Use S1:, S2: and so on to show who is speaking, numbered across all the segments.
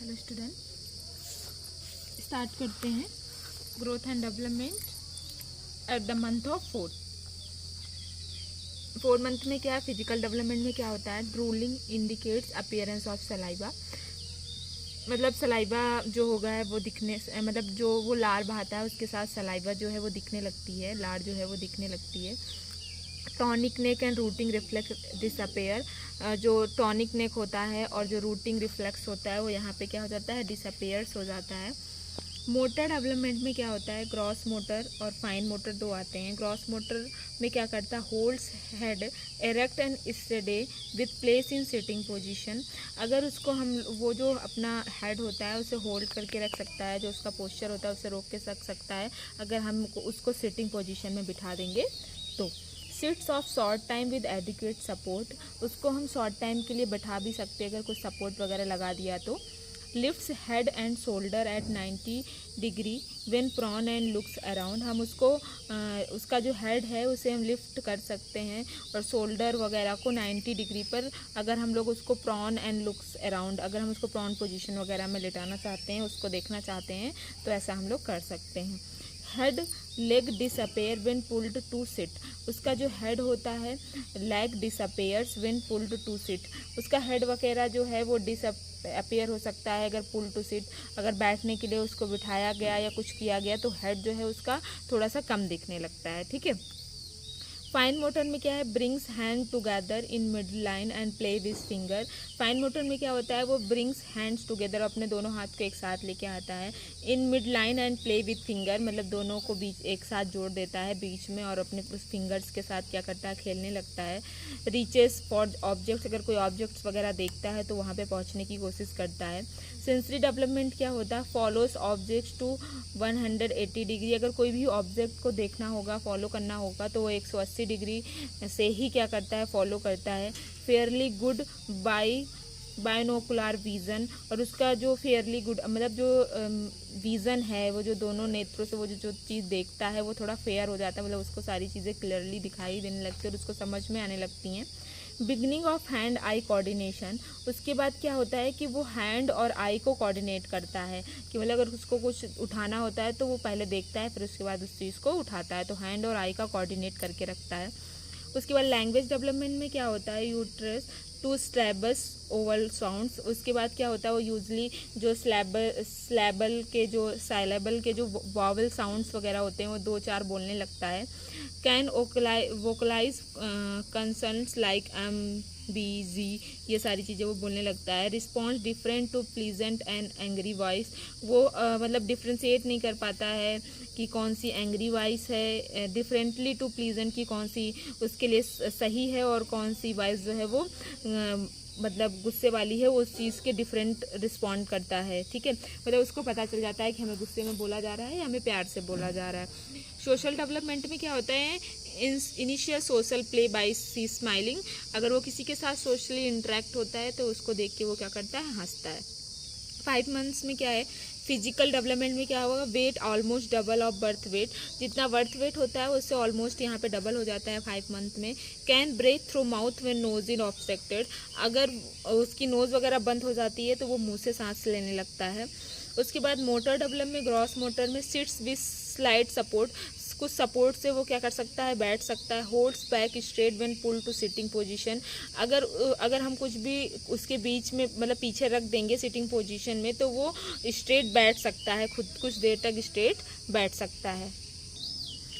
S1: Hello student, start करते हैं growth and development at the month of four month में क्या है, फिजिकल डेवलपमेंट में क्या होता है, drooling indicates appearance of saliva. मतलब सलाइवा जो होगा है वो दिखने, मतलब जो वो लार बहाता है उसके साथ सलाइवा जो है वो दिखने लगती है, लार जो है वो दिखने लगती है। Tonic neck and routing reflex disappear. जो टॉनिक नेक होता है और जो रूटिंग रिफ्लेक्स होता है वो यहाँ पे क्या हो जाता है, डिसअपेयर्स हो जाता है। मोटर डेवलपमेंट में क्या होता है, ग्रॉस मोटर और फाइन मोटर दो आते हैं। ग्रॉस मोटर में क्या करता है, holds head erect and steady with place in sitting position. अगर उसको हम वो जो अपना हेड होता है उसे होल्ड करके रख सकता है, जो उसका पोस्चर होता है उसे रोक के रख सकता है अगर हम उसको सिटिंग पोजीशन में बिठा देंगे तो। Sits of short time with adequate support, उसको हम शॉर्ट टाइम के लिए बैठा भी सकते हैं अगर कुछ सपोर्ट वगैरह लगा दिया तो। Lifts head and shoulder at 90 degree when prone and looks around, हम उसको उसका जो हेड है उसे हम लिफ्ट कर सकते हैं और शोल्डर वगैरह को 90 डिग्री पर, अगर हम लोग उसको प्रॉन एंड लुक्स अराउंड, अगर हम उसको प्रॉन पोजीशन वगैरह में लेटाना चाहते हैं, उसको देखना चाहते हैं तो ऐसा हम लोग कर सकते हैं। Head leg disappear when pulled to sit, उसका जो हेड होता है leg disappears when pulled to sit, उसका हेड वगैरह जो है वो डिसअपेयर हो सकता है अगर पुल टू सिट, अगर बैठने के लिए उसको बिठाया गया या कुछ किया गया तो हेड जो है उसका थोड़ा सा कम दिखने लगता है, ठीक है। फाइन मोटर में क्या है, brings hand together in mid line and play with finger. Fine motor में क्या होता है, वो ब्रिंग्स हैंड्स टुगेदर, अपने दोनों हाथ को एक साथ लेके आता है। In mid line and play with finger, मतलब दोनों को बीच एक साथ जोड़ देता है बीच में और अपने उस फिंगर्स के साथ क्या करता है, खेलने लगता है। रीचेस फॉर ऑब्जेक्ट्स, अगर कोई ऑब्जेक्ट्स वगैरह देखता है तो वहाँ पे पहुँचने की कोशिश करता है। सेंसरी डेवलपमेंट क्या होता है, फॉलोज ऑब्जेक्ट्स टू 180 डिग्री, अगर कोई भी ऑब्जेक्ट को देखना होगा, फॉलो करना होगा तो वो 180 डिग्री से ही क्या करता है, फॉलो करता है। फेयरली गुड बायनोकुलर विजन, और उसका जो फेयरली गुड मतलब जो विज़न है, वो जो दोनों नेत्रों से वो जो चीज़ देखता है वो थोड़ा फेयर हो जाता है, मतलब उसको सारी चीज़ें क्लियरली दिखाई देने लगती है और उसको समझ में आने लगती हैं। Beginning of hand eye coordination, उसके बाद क्या होता है कि वो हैंड और आई को कोऑर्डिनेट करता है, कि मतलब अगर उसको कुछ उठाना होता है तो वो पहले देखता है फिर उसके बाद उस चीज़ को उठाता है, तो हैंड और आई का कोऑर्डिनेट करके रखता है। उसके बाद लैंग्वेज डेवलपमेंट में क्या होता है, utters two syllables vowel sounds, उसके बाद क्या होता है वो यूजली जो स्लैबल के जो साइलेबल के जो वॉवल साउंड्स वगैरह होते हैं वो 2-4 बोलने लगता है। Can vocalize concerns like M B G, ये सारी चीज़ें वो बोलने लगता है। Response different to pleasant and angry voice, वो मतलब डिफ्रेंशिएट नहीं कर पाता है कि कौन सी एंग्री वॉइस है, डिफरेंटली टू प्लीजेंट की कौन सी उसके लिए सही है और कौन सी वॉइस जो है वो मतलब गुस्से वाली है, वो उस चीज़ के डिफरेंट रिस्पॉन्ड करता है, ठीक है। मतलब उसको पता चल जाता है कि हमें गुस्से में बोला जा रहा है या हमें प्यार से बोला जा रहा है। सोशल डेवलपमेंट में क्या होता है, initial social play by see smiling, अगर वो किसी के साथ सोशली इंटरेक्ट होता है तो उसको देख के वो क्या करता है, हंसता है। 5 मंथ्स में क्या है, फिजिकल डेवलपमेंट में क्या होगा, weight almost double of birth weight, जितना बर्थ वेट होता है उससे ऑलमोस्ट यहाँ पे डबल हो जाता है 5 मंथ में। Can breathe through mouth when nose is obstructed, अगर उसकी नोज़ वगैरह बंद हो जाती है तो वो मुंह से सांस लेने लगता है। उसके बाद मोटर डेवलपमेंट में, ग्रॉस मोटर में सिट्स विद स्लाइड सपोर्ट, कुछ सपोर्ट से वो क्या कर सकता है, बैठ सकता है। Holds back straight when pull to sitting position, अगर हम कुछ भी उसके बीच में मतलब पीछे रख देंगे सिटिंग पोजीशन में तो वो स्ट्रेट बैठ सकता है, खुद कुछ देर तक स्ट्रेट बैठ सकता है।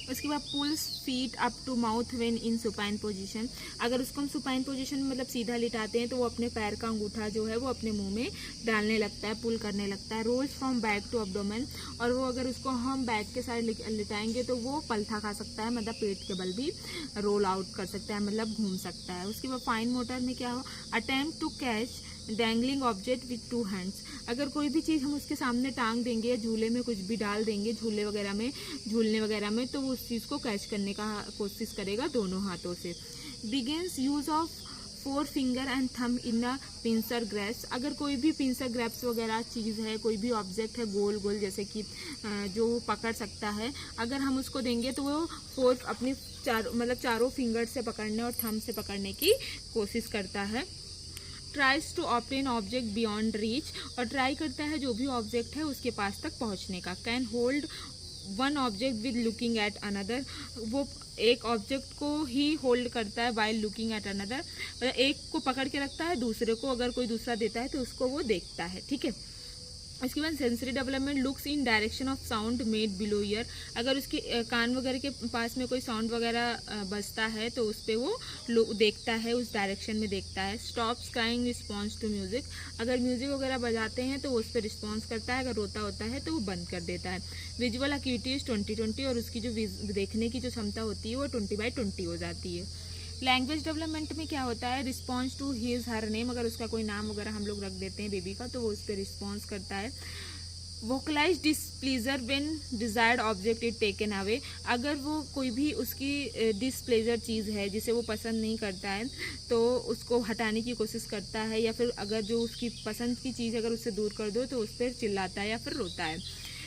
S1: उसके बाद pulls feet up to mouth when in supine position, अगर उसको हम सुपाइन पोजीशन में मतलब सीधा लिटाते हैं तो वो अपने पैर का अंगूठा जो है वो अपने मुंह में डालने लगता है, पुल करने लगता है। Rolls from back to abdomen, और वो अगर उसको हम बैक के साइड लिटाएंगे तो वो पलथा खा सकता है, मतलब पेट के बल भी रोल आउट कर सकता है, मतलब घूम सकता है। उसके बाद फाइन मोटर में क्या हो, attempt to catch dangling object with 2 hands, अगर कोई भी चीज़ हम उसके सामने टांग देंगे या झूले में कुछ भी डाल देंगे, झूलने वगैरह में तो वो उस चीज़ को कैच करने का कोशिश करेगा दोनों हाथों से। Begins use of 4 finger and thumb in a pincer grasps, अगर कोई भी पिंसर ग्रैप्स वगैरह चीज़ है, कोई भी ऑब्जेक्ट है गोल गोल जैसे कि जो पकड़ सकता है, अगर हम उसको देंगे तो वो 4 अपनी चारों फिंगर से पकड़ने और थंब से पकड़ने की कोशिश करता है। Tries to obtain object beyond reach, और ट्राई करता है जो भी ऑब्जेक्ट है उसके पास तक पहुंचने का। Can hold one object with looking at another, वो एक ऑब्जेक्ट को ही होल्ड करता है वाइल लुकिंग एट अनदर, मतलब एक को पकड़ के रखता है, दूसरे को अगर कोई दूसरा देता है तो उसको वो देखता है, ठीक है। इसके बाद sensory development, looks in direction of sound made below year, अगर उसके कान वगैरह के पास में कोई साउंड वगैरह बजता है तो उस पर वो देखता है, उस डायरेक्शन में देखता है। Stops crying response to music, अगर म्यूजिक वगैरह बजाते हैं तो वो उस पर रिस्पॉन्स करता है, अगर रोता होता है तो वो बंद कर देता है। विजुअल एक्टिविटीज 20-20, और उसकी जो देखने की जो क्षमता होती है वो 20/20 हो जाती है। लैंग्वेज डेवलपमेंट में क्या होता है, response to his her name, अगर उसका कोई नाम वगैरह हम लोग रख देते हैं बेबी का तो वो उस पर रिस्पॉन्स करता है। Vocalize displeasure when desired object is taken away, अगर वो कोई भी उसकी डिसप्लेजर चीज़ है जिसे वो पसंद नहीं करता है तो उसको हटाने की कोशिश करता है, या फिर अगर जो उसकी पसंद की चीज़ अगर उससे दूर कर दो तो उस पर चिल्लाता है या फिर रोता है।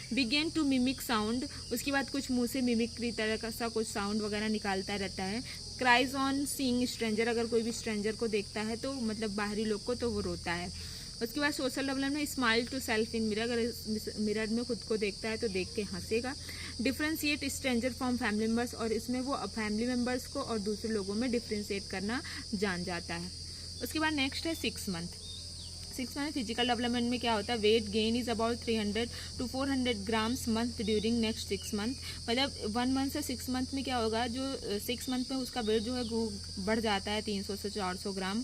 S1: बिगेन टू मिमिक साउंड, उसके बाद कुछ मुंह से मिमिक्री तरह का सा कुछ साउंड वगैरह निकालता रहता है। क्राइज ऑन सीइंग स्ट्रेंजर, अगर कोई भी स्ट्रेंजर को देखता है तो मतलब बाहरी लोग को तो वो रोता है। उसके बाद सोशल डेवलपमेंट में smile to self in mirror, अगर मिरर में खुद को देखता है तो देख के हंसेगा। Differentiate stranger from family members, और इसमें वो फैमिली मेम्बर्स को और दूसरे लोगों में डिफ्रेंशिएट करना जान जाता है। उसके बाद नेक्स्ट है 6 मंथ। 6 मंथ फिजिकल डेवलपमेंट में क्या होता है, weight gain is about 300 to 400 grams month during next 6 month, मतलब 1 मंथ से 6 मंथ में क्या होगा, जो 6 मंथ में उसका वेट जो है वो बढ़ जाता है 300 से 400 ग्राम।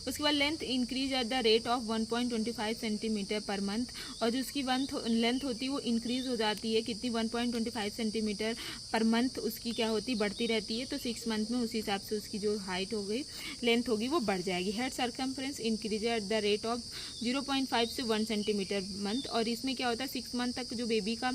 S1: उसके बाद length increase at the rate of 1.25 centimetre per month, और जो उसकी लेंथ होती है वो इंक्रीज हो जाती है कितनी, 1.25 सेंटीमीटर पर मंथ उसकी क्या होती, बढ़ती रहती है। तो 6 मंथ में उसी हिसाब से उसकी जो हाइट हो गई, लेंथ होगी वो बढ़ जाएगी। Head circumference increase at the rate of 0.5 से 1 सेंटीमीटर मंथ, और इसमें क्या होता है 6 मंथ तक जो बेबी का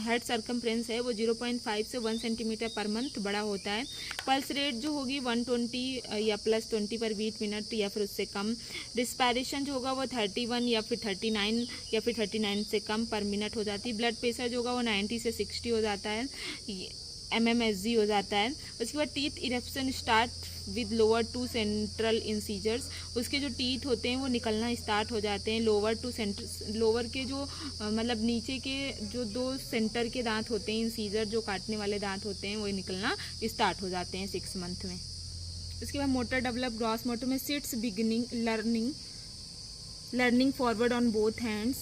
S1: हेड सर्कमफ्रेंस है वो 0.5 से 1 सेंटीमीटर पर मंथ बड़ा होता है। पल्स रेट जो होगी 120 या +20 पर बीट मिनट या फिर उससे कम। रिस्पायरेशन जो होगा वो 31 या फिर 39 या फिर 39 से कम पर मिनट हो जाती है। ब्लड प्रेशर जो होगा वो 90 से 60 हो जाता है, mmHg हो जाता है। उसके बाद teeth eruption start with lower 2 central incisors, उसके जो टीथ होते हैं वो निकलना स्टार्ट हो जाते हैं। लोअर के जो मतलब नीचे के जो 2 सेंटर के दांत होते हैं, इंसीजर जो काटने वाले दांत होते हैं वो निकलना स्टार्ट हो जाते हैं 6 मंथ में। उसके बाद मोटर डेवलप, ग्रॉस मोटर में sits beginning learning forward on both hands,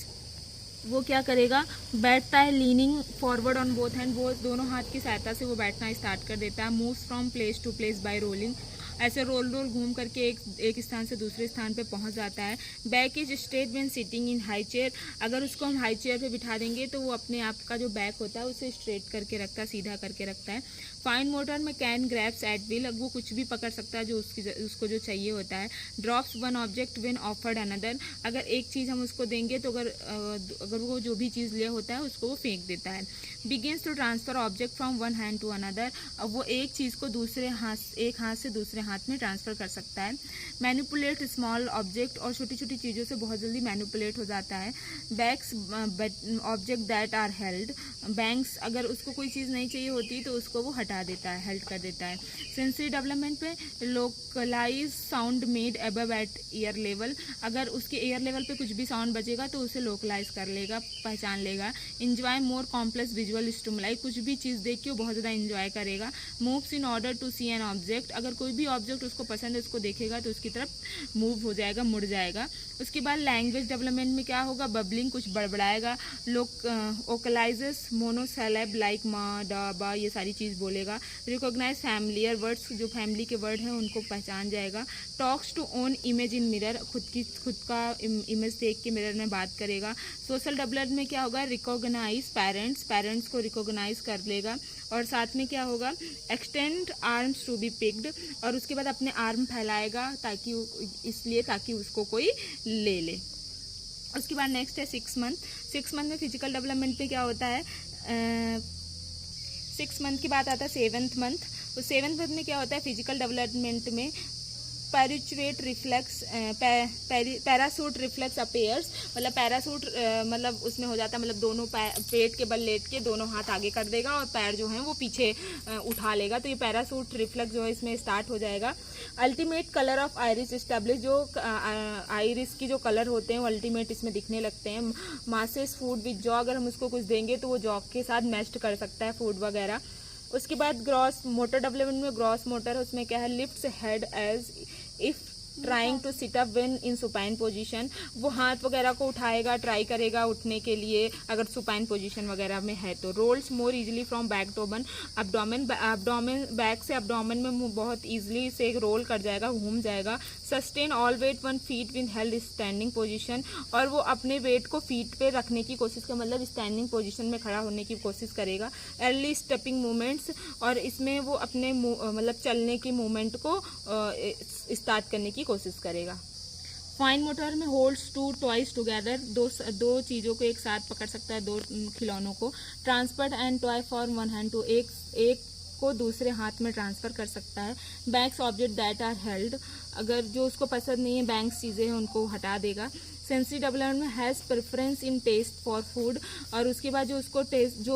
S1: वो क्या करेगा, बैठता है leaning forward on both hand, वो दोनों हाथ की सहायता से वो बैठना स्टार्ट कर देता है। Moves from place to place by rolling, ऐसे रोल घूम करके एक स्थान से दूसरे स्थान पे पहुंच जाता है। Back is straight when sitting in high chair, अगर उसको हम हाई चेयर पे बिठा देंगे तो वो अपने आप का जो बैक होता है उसे स्ट्रेट करके रखता है, सीधा करके रखता है। फाइन मोटर में कैन ग्रैब्स एट विल, वो कुछ भी पकड़ सकता है जो उसको जो चाहिए होता है। Drops one object when offered another, अगर एक चीज़ हम उसको देंगे तो अगर वो जो भी चीज़ लिया होता है उसको वो फेंक देता है। Begins to transfer object from one hand to another, अब वो एक चीज़ को एक हाथ से दूसरे हाथ में ट्रांसफ़र कर सकता है। मैनिपुलेट स्मॉल ऑब्जेक्ट, और छोटी छोटी चीज़ों से बहुत जल्दी मैनिपुलेट हो जाता है। Bangs object that are held, bangs अगर उसको कोई चीज़ नहीं चाहिए होती तो उसको वो हटा देता है, हेल्ड कर देता है। सेंसरी डेवलपमेंट पे localise sound made above at ear level, अगर उसके ईयर लेवल पे कुछ भी साउंड बजेगा तो उसे लोकलाइज कर लेगा, पहचान लेगा। Enjoy more complex visual stimuli, कुछ भी चीज़ देख के वो बहुत ज़्यादा इंजॉय करेगा। Moves in order to see an object, अगर कोई भी ऑब्जेक्ट उसको पसंद है उसको देखेगा तो उसकी तरफ मूव हो जाएगा, मुड़ जाएगा। उसके बाद लैंग्वेज डेवलपमेंट में क्या होगा, बबलिंग, कुछ बड़बड़ाएगा। ओकलाइजेस मोनोसेलेब लाइक मा डा बा, ये सारी चीज़ बोलेगा। रिकॉग्नाइज फैमिलियर वर्ड्स, जो फैमिली के वर्ड हैं उनको पहचान जाएगा। Talks to own image in mirror, खुद का इमेज देख के मिरर में बात करेगा। सोशल डेवलपमेंट में क्या होगा, रिकॉग्नाइज पेरेंट्स को रिकॉग्नाइज कर लेगा। और साथ में क्या होगा, extend arms to be picked, और उसके बाद अपने आर्म फैलाएगा ताकि उसको कोई ले ले। उसके बाद नेक्स्ट है 6 मंथ में फिजिकल डेवलपमेंट में क्या होता है, 6 मंथ के बाद आता है 7th मंथ। तो 7th मंथ में क्या होता है, फिजिकल डेवलपमेंट में पैराचूट रिफ्लेक्स पैरासूट रिफ्लेक्स अपेयर्स, मतलब पैरासूट मतलब उसमें हो जाता है, मतलब दोनों पेट के बल लेट के दोनों हाथ आगे कर देगा और पैर जो हैं वो पीछे उठा लेगा, तो ये पैरासूट रिफ्लेक्स जो है इसमें स्टार्ट हो जाएगा। Ultimate colour of iris establish, जो आइरिस की जो कलर होते हैं वो अल्टीमेट इसमें दिखने लगते हैं। मासेस फूड विद जॉ, अगर हम उसको कुछ देंगे तो वो जॉ के साथ मैच्ड कर सकता है फूड वगैरह। उसके बाद ग्रॉस मोटर डेवलपमेंट में ग्रॉस मोटर, उसमें क्या है, lifts head as if trying to sit up when in supine position, वो हाथ वगैरह को उठाएगा, ट्राई करेगा उठने के लिए अगर सुपाइन पोजीशन वगैरह में है तो। Rolls more easily from back to abdomen, back से अबडोमेन में बहुत इजीली से रोल कर जाएगा, घूम जाएगा। Sustain all weight 1 feet with held standing position, और वो अपने वेट को फीट पे रखने की कोशिश कर, मतलब स्टैंडिंग पोजीशन में खड़ा होने की कोशिश करेगा। अर्ली स्टेपिंग मूवमेंट्स, और इसमें वो अपने मतलब चलने की मूवमेंट को स्टार्ट करने की कोशिश करेगा। फाइन मोटर में होल्ड्स 2 टॉयज टुगेदर, दो चीज़ों को एक साथ पकड़ सकता है, 2 खिलौनों को। Transfer and toy for 1 hand to, एक को दूसरे हाथ में ट्रांसफ़र कर सकता है। Bangs object that are held, अगर जो उसको पसंद नहीं है बैंक्स चीज़ें हैं उनको हटा देगा। सेंसरी डेवलपमेंट में has preference in taste for food, और उसके बाद जो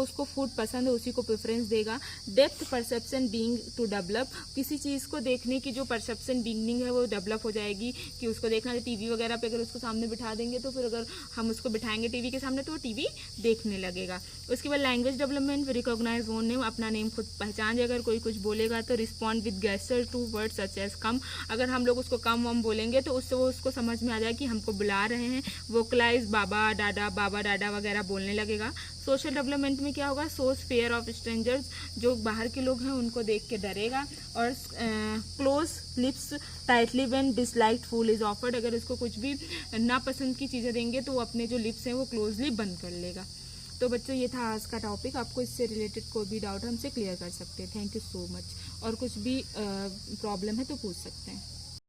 S1: उसको फूड पसंद है उसी को प्रेफरेंस देगा। Depth perception being to develop, किसी चीज़ को देखने की जो परसेप्शन बीइंग है वो डेवलप हो जाएगी कि उसको देखना है। टीवी वगैरह पे अगर उसको सामने बिठा देंगे तो फिर अगर हम उसको बिठाएंगे टीवी के सामने तो वो टीवी देखने लगेगा। उसके बाद language development, recognize own name, अपना नेम खुद पहचान जाएगा। अगर कोई कुछ बोलेगा तो respond with gesture to word such as come, अगर हम लोग उसको कम वम बोलेंगे तो उससे वो उसको समझ में आ जाए कि हमको बुला रहे हैं। वोकलाइज बाबा डाडा वगैरह बोलने लगेगा। सोशल डेवलपमेंट में क्या होगा, सोस फेयर ऑफ स्ट्रेंजर्स, जो बाहर के लोग हैं उनको देख के डरेगा। और close lips tightly when disliked food is offered, अगर उसको कुछ भी नापसंद की चीज़ें देंगे तो वो अपने जो लिप्स हैं वो क्लोजली बंद कर लेगा। तो बच्चों ये था आज का टॉपिक, आपको इससे रिलेटेड कोई भी डाउट हमसे क्लियर कर सकते हैं। थैंक यू सो मच, और कुछ भी प्रॉब्लम है तो पूछ सकते हैं।